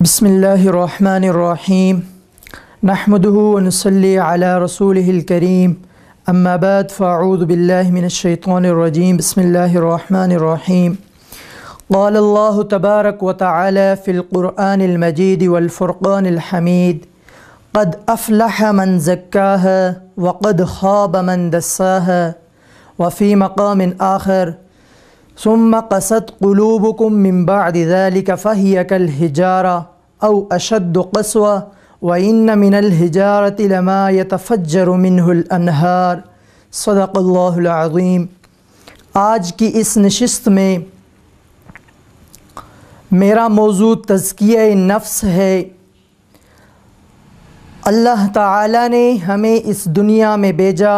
بسم اللہ الرحمن الرحیم نحمده ونصلی علی رسولہ الکریم اما بعد فاعوذ باللہ من الشیطان الرجیم بسم اللہ الرحمن الرحیم قال اللہ تبارک وتعالی فی القرآن المجید والفرقان الحمید قد افلح من زکاها وقد خاب من دساها وفی مقام آخر ثم قست قلوبكم من بعد ذلك فهي كالحجارة أو أشد قسوة وإن من الحجارة لما يتفجر منه الأنهار صدق اللہ العظیم۔ آج کی اس نشست میں میرا موضوع تزکیہ نفس ہے۔ اللہ تعالیٰ نے ہمیں اس دنیا میں بھیجا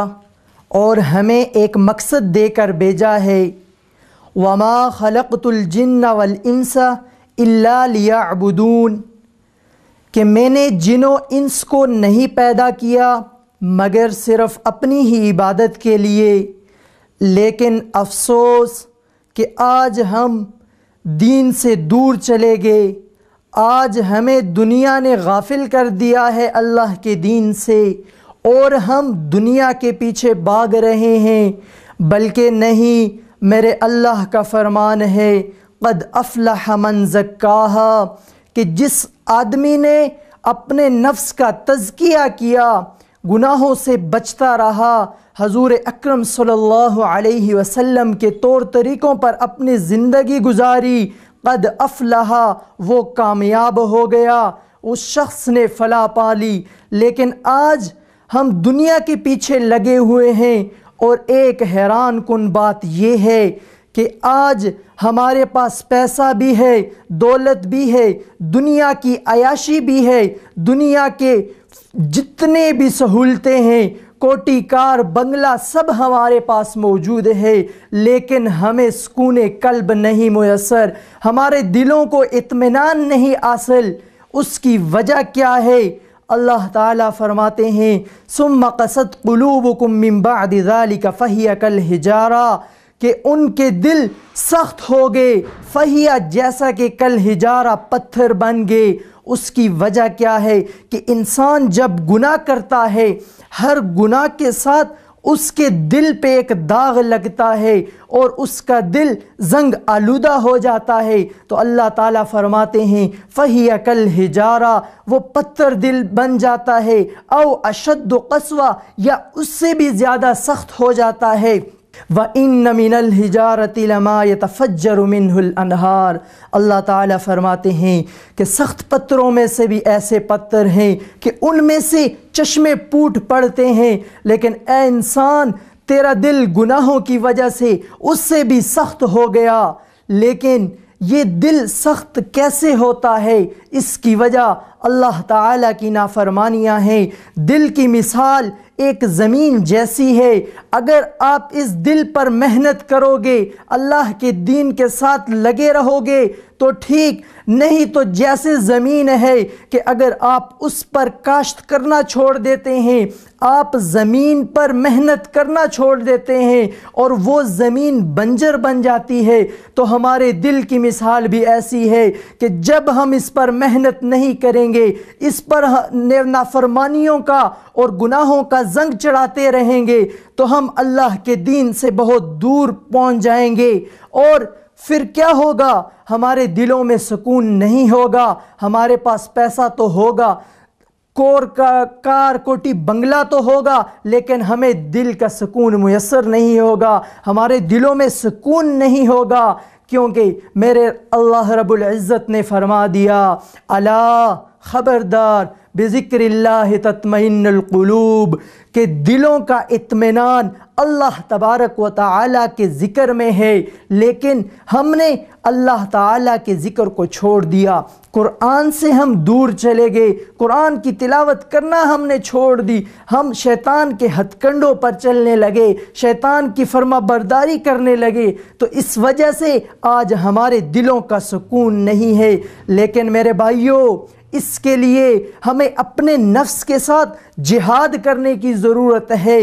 اور ہمیں ایک مقصد دے کر بھیجا ہے۔ وَمَا خَلَقْتُ الْجِنَّ وَالْإِنسَ إِلَّا لِيَعْبُدُونَ کہ میں نے جن و انس کو نہیں پیدا کیا مگر صرف اپنی ہی عبادت کے لیے۔ لیکن افسوس کہ آج ہم دین سے دور چلے گئے، آج ہمیں دنیا نے غافل کر دیا ہے اللہ کے دین سے، اور ہم دنیا کے پیچھے بھاگ رہے ہیں۔ بلکہ نہیں، میرے اللہ کا فرمان ہے قد افلح من زکاہا کہ جس آدمی نے اپنے نفس کا تزکیہ کیا، گناہوں سے بچتا رہا، حضور اکرم صلی اللہ علیہ وسلم کے طور طریقوں پر اپنی زندگی گزاری، قد افلح وہ کامیاب ہو گیا، اس شخص نے فلاح پا لی۔ لیکن آج ہم دنیا کے پیچھے لگے ہوئے ہیں، اور ایک حیران کن بات یہ ہے کہ آج ہمارے پاس پیسہ بھی ہے، دولت بھی ہے، دنیا کی عیاشی بھی ہے، دنیا کے جتنے بھی سہولتیں ہیں، کوٹی کار بنگلہ سب ہمارے پاس موجود ہے، لیکن ہمیں سکون قلب نہیں میسر، ہمارے دلوں کو اطمینان نہیں حاصل۔ اس کی وجہ کیا ہے؟ اللہ تعالیٰ فرماتے ہیں ثم قست قلوبکم من بعد ذلك فہی کالحجارہ کہ ان کے دل سخت ہو گئے، فہی جیسا کہ کالحجارہ پتھر بن گئے۔ اس کی وجہ کیا ہے کہ انسان جب گناہ کرتا ہے، ہر گناہ کے ساتھ اس کے دل پہ ایک داغ لگتا ہے اور اس کا دل زنگ آلودہ ہو جاتا ہے۔ تو اللہ تعالیٰ فرماتے ہیں فہی کالحجارہ وہ پتھر دل بن جاتا ہے، او اشد قسوہ یا اس سے بھی زیادہ سخت ہو جاتا ہے۔ وَإِنَّ مِنَ الْحِجَارَةِ لَمَا يَتَفَجَّرُ مِنْهُ الْأَنْهَارُ اللہ تعالیٰ فرماتے ہیں کہ سخت پتھروں میں سے بھی ایسے پتھر ہیں کہ ان میں سے چشمے پھوٹ پڑتے ہیں۔ لیکن اے انسان، تیرا دل گناہوں کی وجہ سے اس سے بھی سخت ہو گیا۔ لیکن یہ دل سخت کیسے ہوتا ہے؟ اس کی وجہ اللہ تعالیٰ کی نافرمانیاں ہیں۔ دل کی مثال ایک زمین جیسی ہے، اگر آپ اس دل پر محنت کرو گے، اللہ کے دین کے ساتھ لگے رہو گے تو ٹھیک، نہیں تو جیسے زمین ہے کہ اگر آپ اس پر کاشت کرنا چھوڑ دیتے ہیں، آپ زمین پر محنت کرنا چھوڑ دیتے ہیں اور وہ زمین بنجر بن جاتی ہے، تو ہمارے دل کی مثال بھی ایسی ہے کہ جب ہم اس پر محنت نہیں کریں گے، اس پر نافرمانیوں کا اور گناہوں کا زنگ چڑھاتے رہیں گے، تو ہم اللہ کے دین سے بہت دور پہنچ جائیں گے۔ اور پھر کیا ہوگا؟ ہمارے دلوں میں سکون نہیں ہوگا۔ ہمارے پاس پیسہ تو ہوگا، کار کوٹی بنگلہ تو ہوگا، لیکن ہمیں دل کا سکون میسر نہیں ہوگا، ہمارے دلوں میں سکون نہیں ہوگا، کیونکہ میرے اللہ رب العزت نے فرما دیا الا خبردار بذکر اللہ تطمئن القلوب کہ دلوں کا اطمینان اللہ تبارک و تعالیٰ کے ذکر میں ہے۔ لیکن ہم نے اللہ تعالیٰ کے ذکر کو چھوڑ دیا، قرآن سے ہم دور چلے گئے، قرآن کی تلاوت کرنا ہم نے چھوڑ دی، ہم شیطان کے ہتھ کنڈوں پر چلنے لگے، شیطان کی فرما برداری کرنے لگے، تو اس وجہ سے آج ہمارے دلوں کا سکون نہیں ہے۔ لیکن میرے بھائیوں، اس کے لیے ہمیں اپنے نفس کے ساتھ جہاد کرنے کی ضرورت ہے۔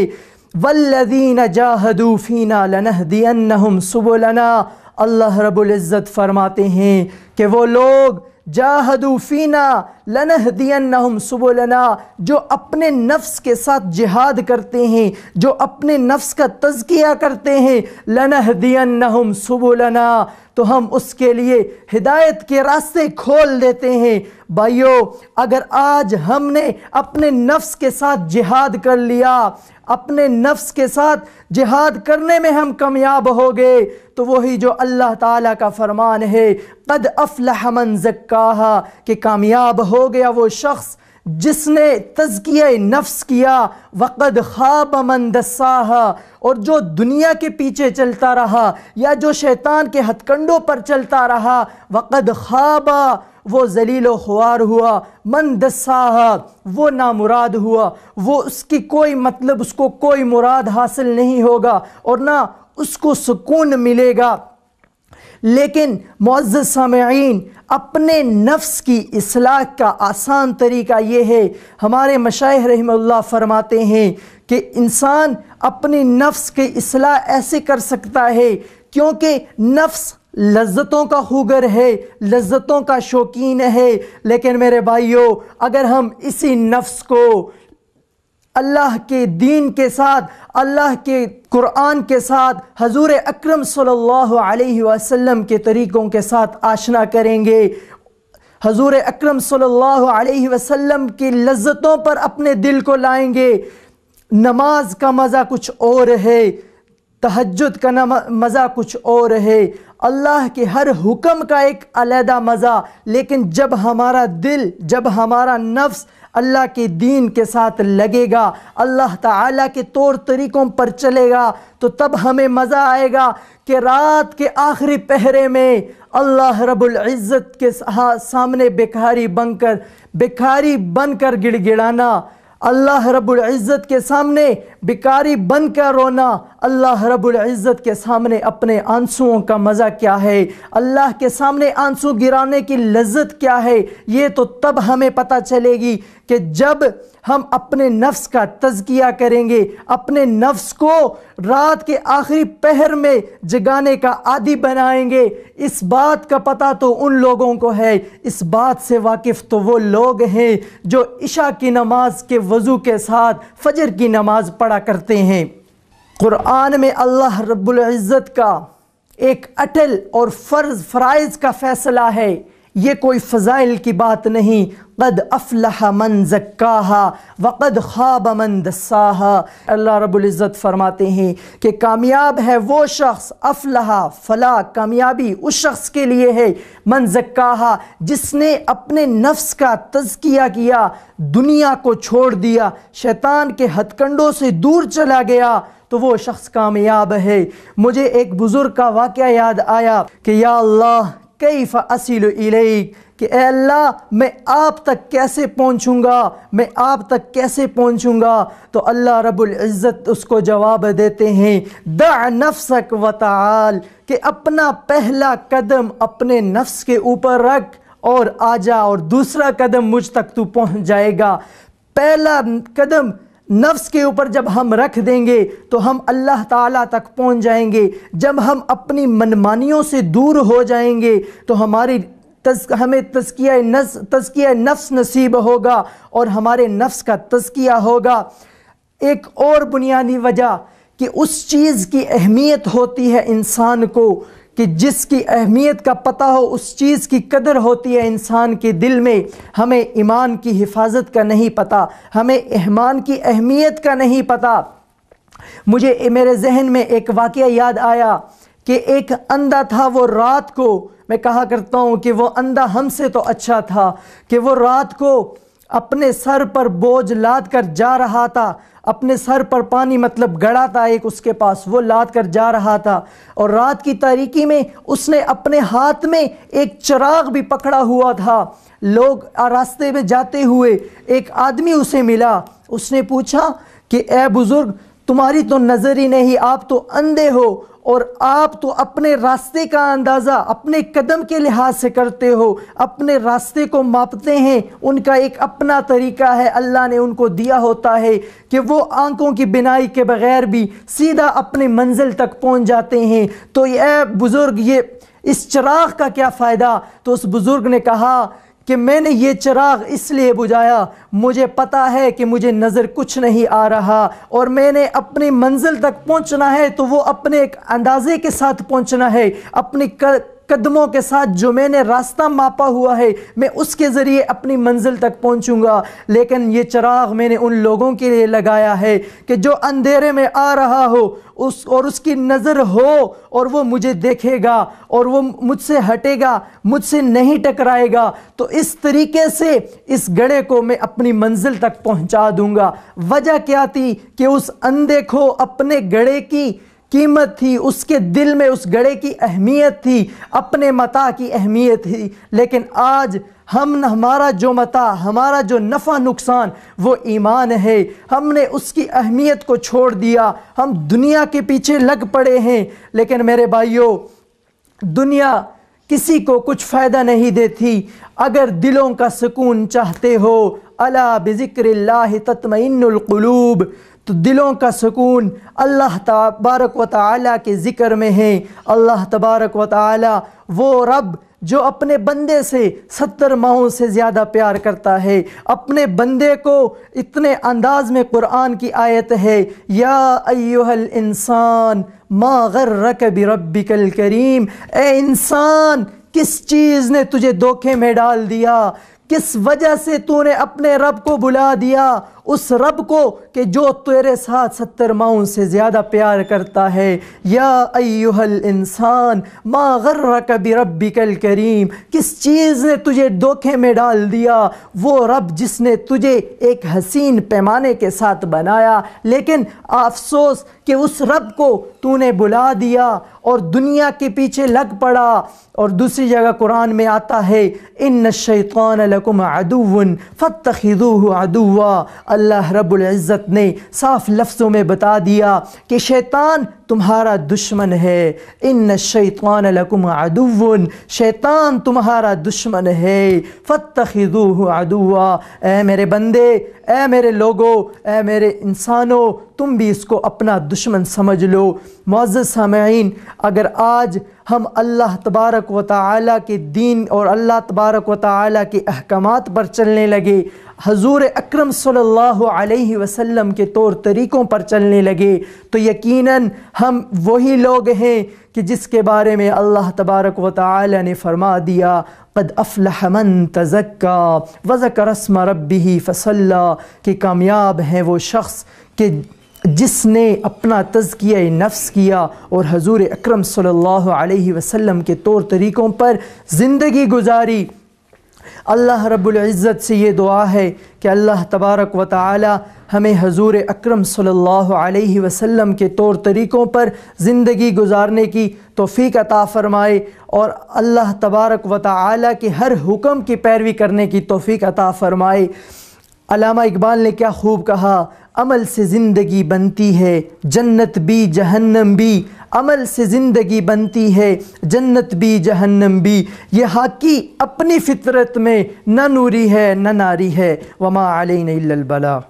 وَالَّذِينَ جَاهَدُوا فِينَا لَنَهْدِيَنَّهُمْ سُبُلَنَا اللہ رب العزت فرماتے ہیں کہ وہ لوگ جاہدوا فینا لنہدینہم سبلنا، جو اپنے نفس کے ساتھ جہاد کرتے ہیں، جو اپنے نفس کا تزکیہ کرتے ہیں، لنہدینہم سبلنا، تو ہم اس کے لیے ہدایت کے راستے کھول دیتے ہیں۔ بھائیو، اگر آج ہم نے اپنے نفس کے ساتھ جہاد کر لیا، اپنے نفس کے ساتھ جہاد کرنے میں ہم کامیاب ہو گئے، تو وہی جو اللہ تعالیٰ کا فرمان ہے قد افلح من زکاہا، کہ کامیاب ہو گیا وہ شخص جس نے تزکیہ نفس کیا، وقد خاب من دساہا، اور جو دنیا کے پیچھے چلتا رہا یا جو شیطان کے ہتھ کنڈوں پر چلتا رہا، وقد خاب، وہ ذلیل و خوار ہوا، من دساہا، وہ نامراد ہوا، وہ اس کی کوئی مطلب، اس کو کوئی مراد حاصل نہیں ہوگا اور نہ اس کو سکون ملے گا۔ لیکن معزز سامعین، اپنے نفس کی اصلاح کا آسان طریقہ یہ ہے، ہمارے مشائخ رحمہ اللہ فرماتے ہیں کہ انسان اپنی نفس کی اصلاح ایسے کر سکتا ہے، کیونکہ نفس لذتوں کا خوگر ہے، لذتوں کا شوقین ہے۔ لیکن میرے بھائیوں، اگر ہم اسی نفس کو اللہ کے دین کے ساتھ، اللہ کے قرآن کے ساتھ، حضور اکرم صلی اللہ علیہ وسلم کے طریقوں کے ساتھ آشنا کریں گے، حضور اکرم صلی اللہ علیہ وسلم کی لذتوں پر اپنے دل کو لائیں گے، نماز کا مزہ کچھ اور ہے، تہجد کا مزہ کچھ اور ہے، اللہ کے ہر حکم کا ایک علیحدہ مزہ۔ لیکن جب ہمارا دل، جب ہمارا نفس اللہ کے دین کے ساتھ لگے گا، اللہ تعالیٰ کے طور طریقوں پر چلے گا، تو تب ہمیں مزہ آئے گا کہ رات کے آخری پہرے میں اللہ رب العزت کے سامنے بھکاری بن کر گڑ گڑانا، اللہ رب العزت کے سامنے بھکاری بن کر رونا، اللہ رب العزت کے سامنے اپنے آنسوؤں کا مزہ کیا ہے، اللہ کے سامنے آنسو گرانے کی لذت کیا ہے، یہ تو تب ہمیں پتہ چلے گی کہ جب ہم اپنے نفس کا تزکیہ کریں گے، اپنے نفس کو رات کے آخری پہر میں جگانے کا عادی بنائیں گے۔ اس بات کا پتہ تو ان لوگوں کو ہے، اس بات سے واقف تو وہ لوگ ہیں جو عشاء کی نماز کے وضو کے ساتھ فجر کی نماز پڑھا کرتے ہیں۔ قرآن میں اللہ رب العزت کا ایک اٹل اور فرائض کا فیصلہ ہے، یہ کوئی فضائل کی بات نہیں۔ قد افلح من زکاہا وقد خاب من دساہا، اللہ رب العزت فرماتے ہیں کہ کامیاب ہے وہ شخص، افلح، فلاح، کامیابی اس شخص کے لیے ہے، من زکاہا، جس نے اپنے نفس کا تزکیہ کیا، دنیا کو چھوڑ دیا، شیطان کے ہتھ کنڈوں سے دور چلا گیا، تو وہ شخص کامیاب ہے۔ مجھے ایک بزرگ کا واقعہ یاد آیا کہ یا اللہ کیف اصل الیک، کہ اے اللہ میں آپ تک کیسے پہنچوں گا، میں آپ تک کیسے پہنچوں گا؟ تو اللہ رب العزت اس کو جواب دیتے ہیں دع نفسک وتعال، کہ اپنا پہلا قدم اپنے نفس کے اوپر رکھ اور آ جا، اور دوسرا قدم مجھ تک تو پہنچ جائے گا۔ پہلا قدم نفس کے اوپر جب ہم رکھ دیں گے تو ہم اللہ تعالیٰ تک پہنچ جائیں گے۔ جب ہم اپنی منمانیوں سے دور ہو جائیں گے تو ہمیں تزکیہ نفس نصیب ہوگا اور ہمارے نفس کا تزکیہ ہوگا۔ ایک اور بنیادی وجہ کہ اس چیز کی اہمیت ہوتی ہے انسان کو، کہ جس کی اہمیت کا پتہ ہو اس چیز کی قدر ہوتی ہے انسان کے دل میں۔ ہمیں ایمان کی حفاظت کا نہیں پتہ، ہمیں ایمان کی اہمیت کا نہیں پتہ۔ مجھے میرے ذہن میں ایک واقعہ یاد آیا کہ ایک اندھا تھا، وہ رات کو، میں کہا کرتا ہوں کہ وہ اندھا ہم سے تو اچھا تھا، کہ وہ رات کو اپنے سر پر بوجھ لاد کر جا رہا تھا، اپنے سر پر پانی مطلب گڑا تھا ایک اس کے پاس، وہ لاد کر جا رہا تھا، اور رات کی تاریکی میں اس نے اپنے ہاتھ میں ایک چراغ بھی پکڑا ہوا تھا۔ لوگ راستے میں جاتے ہوئے ایک آدمی اسے ملا، اس نے پوچھا کہ اے بزرگ تمہاری تو نظر ہی نہیں، آپ تو اندھے ہو، اور آپ تو اپنے راستے کا اندازہ اپنے قدم کے لحاظ سے کرتے ہو، اپنے راستے کو ماپتے ہیں، ان کا ایک اپنا طریقہ ہے، اللہ نے ان کو دیا ہوتا ہے کہ وہ آنکھوں کی بینائی کے بغیر بھی سیدھا اپنے منزل تک پہنچ جاتے ہیں۔ تو اے بزرگ، اس چراغ کا کیا فائدہ؟ تو اس بزرگ نے کہا کہ میں نے یہ چراغ اس لیے بجھایا، مجھے پتا ہے کہ مجھے نظر کچھ نہیں آ رہا اور میں نے اپنی منزل تک پہنچنا ہے تو وہ اپنے ایک اندازے کے ساتھ پہنچنا ہے، اپنی قدموں کے ساتھ جو میں نے راستہ ماپا ہوا ہے میں اس کے ذریعے اپنی منزل تک پہنچوں گا۔ لیکن یہ چراغ میں نے ان لوگوں کے لیے لگایا ہے کہ جو اندھیرے میں آ رہا ہو اس کی نظر ہو اور وہ مجھے دیکھے گا اور وہ مجھ سے ہٹے گا، مجھ سے نہیں ٹکرائے گا، تو اس طریقے سے اس گڑھے کو میں اپنی منزل تک پہنچا دوں گا۔ وجہ کیا تھی کہ اس اندھے کو اپنے گڑھے کی قیمت تھی، اس کے دل میں اس گڑھے کی اہمیت تھی، اپنے متاع کی اہمیت تھی۔ لیکن آج ہمارا جو متاع، ہمارا جو نفع نقصان وہ ایمان ہے، ہم نے اس کی اہمیت کو چھوڑ دیا، ہم دنیا کے پیچھے لگ پڑے ہیں۔ لیکن میرے بھائیوں، دنیا کسی کو کچھ فائدہ نہیں دیتی۔ اگر دلوں کا سکون چاہتے ہو، الا بذکر اللہ تطمئن القلوب، تو دلوں کا سکون اللہ تبارک و تعالیٰ کے ذکر میں ہے۔ اللہ تبارک و تعالیٰ وہ رب جو اپنے بندے سے 70 ماہوں سے زیادہ پیار کرتا ہے، اپنے بندے کو اتنے انداز میں قرآن کی آیت ہے، یا ایھا الانسان ما غرک بربک الکریم، اے انسان کس چیز نے تجھے دھوکے میں ڈال دیا، کس وجہ سے تو نے اپنے رب کو بلا دیا، اس رب کو کہ جو تیرے ساتھ 70 ماہوں سے زیادہ پیار کرتا ہے۔ یا ایھا الانسان ما غرک بربک الکریم، کس چیز نے تجھے دھوکے میں ڈال دیا؟ وہ رب جس نے تجھے ایک حسین پیمانے کے ساتھ بنایا، لیکن افسوس کہ اس رب کو تو نے بلا دیا اور دنیا کے پیچھے لگ پڑا۔ اور دوسری جگہ قرآن میں آتا ہے، ان الشیطان لکم عدو فاتخذوہ عدوا، اللہ رب العزت نے صاف لفظوں میں بتا دیا کہ شیطان تمہارا دشمن ہے۔ ان الشیطان لکم عدو، شیطان تمہارا دشمن ہے، فاتخذوہ عدوا، اے میرے بندے، اے میرے لوگوں، اے میرے انسانوں، تم بھی اس کو اپنا دشمن سمجھ لو۔ معزز سامعین، اگر آج ہم اللہ تبارک و تعالیٰ کے دین اور اللہ تبارک و تعالیٰ کے احکامات پر چلنے لگے، حضور اکرم صلی اللہ علیہ وسلم کے طور طریقوں پر چلنے لگے، تو یقیناً ہم وہی لوگ ہیں کہ جس کے بارے میں اللہ تبارک و تعالیٰ نے فرما دیا، قد افلح من تزکا وذکر اسم ربہ فصلی، کہ کامیاب ہیں وہ شخص کہ جس نے اپنا تزکیہ نفس کیا اور حضور اکرم صلی اللہ علیہ وسلم کے طور طریقوں پر زندگی گزاری۔ اللہ رب العزت سے یہ دعا ہے کہ اللہ تبارک و تعالی ہمیں حضور اکرم صلی اللہ علیہ وسلم کے طور طریقوں پر زندگی گزارنے کی توفیق عطا فرمائے اور اللہ تبارک و تعالی کے ہر حکم کی پیروی کرنے کی توفیق عطا فرمائے۔ علامہ اقبال نے کیا خوب کہا، عمل سے زندگی بنتی ہے جنت بھی جہنم بھی، عمل سے زندگی بنتی ہے جنت بھی جہنم بھی، یہ حاکی اپنی فطرت میں نہ نوری ہے نہ ناری ہے، وما علینا الا البلاغ۔